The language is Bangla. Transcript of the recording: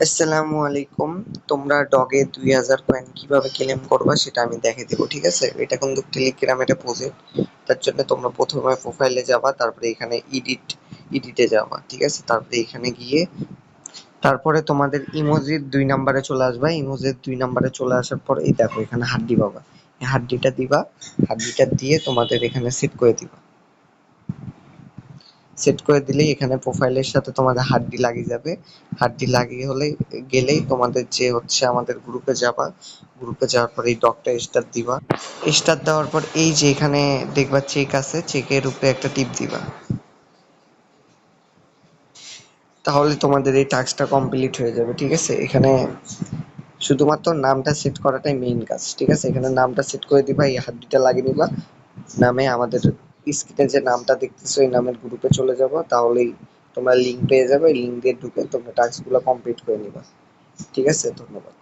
আসসালামু আলাইকুম। তোমরা ডগে 2000 কয়েন কিভাবে ক্লেম করবা সেটা আমি দেখে দিব, ঠিক আছে? এটা কিন্তু টেলিগ্রাম, এটা প্রজেক্ট। তার জন্য তোমরা প্রথমে প্রোফাইলে যাবা, তারপরে এখানে এডিটে যাবা, ঠিক আছে? তারপরে এখানে গিয়ে তারপরে তোমাদের ইমোজির 2 নম্বরে চলে আসবা। ইমোজির 2 নম্বরে চলে আসার পর এই দেখো এখানে হাড্ডি পাবা। এই হাড্ডিটা দিবা, হাড্ডিটা দিয়ে তোমাদের এখানে সেট করে দিবা। সেট করে দিলেই এখানে প্রোফাইলের সাথে তোমাদের হাড্ডি লাগিয়ে যাবে। হাড্ডি লাগিয়ে গেলেই তোমাদের যে হচ্ছে আমাদের গ্রুপে যাবা। গ্রুপে যাওয়ার পর এই ডগটা স্টার দিবা। স্টার দেওয়ার পর এই যে এখানে দেখবা চেক আছে, চেকের উপরে একটা টিপ দিবা। তাহলে তোমাদের এই টাস্কটা কমপ্লিট হয়ে যাবে, ঠিক আছে? এখানে শুধুমাত্র নামটা সেট করাটাই মেইন কাজ, ঠিক আছে? এখানে নামটা সেট করে দিবা, এই হাড্ডিটা লাগিয়ে নিবা। নামে আমাদের স্ক্রিনে যে নামটা দেখতেছো এই নামের গ্রুপে চলে যাবো, তাহলেই তোমরা লিঙ্ক পেয়ে যাবে। লিঙ্ক দিয়ে ঢুকে তোমরা টাস্কগুলো কমপ্লিট করে নিবা, ঠিক আছে? ধন্যবাদ।